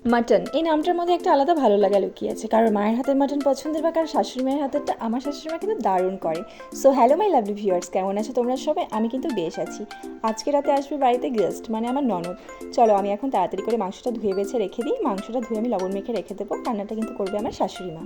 Mutton, এই নামটার মধ্যে একটা আলাদা ভালো লাগা লুকিয়ে আছে। কারোর মায়ের হাতের মাটন পছন্দের বা কারোর শাশুড়ি মায়ের হাতেরটা আমার শাশুড়ি মা কিন্তু দারুণ করে। So hello my lovely viewers, কেমন আছো তোমরা সবাই? আমি কিন্তু বেশ আছি। আজকে রাতে আসবে বাড়িতে গেস্ট, মানে আমার ননদ। চলো আমি এখন তাড়াতাড়ি করে মাংসটা ধুয়ে বেছে রেখে দিই। মাংসটা ধুয়ে আমি লবণ মেখে রেখে দেবো, রান্নাটা কিন্তু করবে আমার শাশুড়ি মা।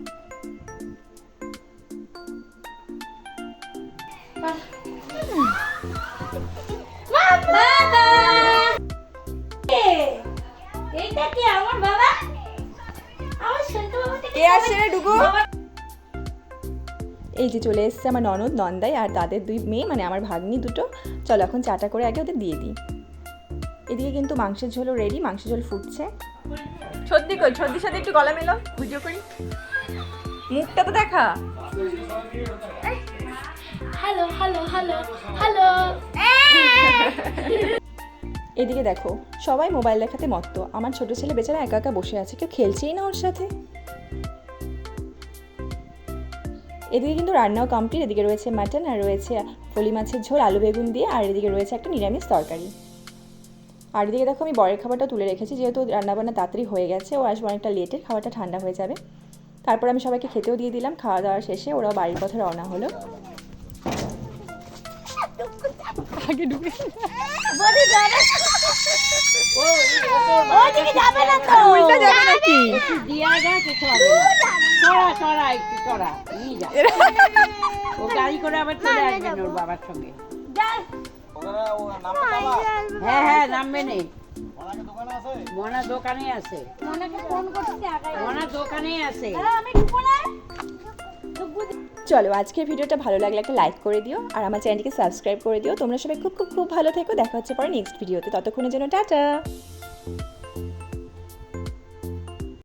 এই যে চলে এসছে আমার ননদ, নন্দাই আর তাদের দুই মেয়ে, মানে আমার ভাগ্নি দুটো। চলো এখন চাটা করে আগে ওদের দিয়ে দিই। এদিকে কিন্তু মাংসের ঝোলও রেডি, মাংসের ঝোল ফুটছে। সর্দি কই, সর্দির সাথে একটু গলা মেলো, ভিডিও করি, মুখটা তো দেখা। Hello hello hello hello. এদিকে দেখো সবাই মোবাইল দেখাতে মত্ত, আমার ছোট ছেলে বেচারা একা একা বসে আছে, কেউ খেলছেই না ওর সাথে। এদিকে কিন্তু রান্নাও কমপ্লিট। এদিকে রয়েছে মাটন আর রয়েছে ফলি মাছের ঝোল আলু বেগুন দিয়ে, আর এদিকে রয়েছে একটা নিরামিষ তরকারি। আর এদিকে দেখো আমি বরের খাবারটা তুলে রেখেছি, যেহেতু রান্নাবান্না তাড়াতাড়ি হয়ে গেছে, ও আসবে অনেকটা লেটে, খাবারটা ঠান্ডা হয়ে যাবে। তারপর আমি সবাইকে খেতেও দিয়ে দিলাম। খাওয়া দাওয়া শেষে ওরাও বাড়ির পথে রওনা হলো। আগে ঢুকে উল্টা যাবে নাকি? গাড়ি করে আবার চলে আসবেন ওর বাবার সঙ্গে। হ্যাঁ হ্যাঁ নামবে নেই, মনা দোকানে আছে, মনা দোকানেই আছে। চলো আজকের ভিডিওটা ভালো লাগলে একটা লাইক করে দিও, আর আমার চ্যানেলটিকে সাবস্ক্রাইব করে দিও। তোমরা সবাই খুব খুব খুব ভালো থেকো। দেখা হচ্ছে পরে নেক্সট ভিডিওতে, ততক্ষণের জন্য টাটা।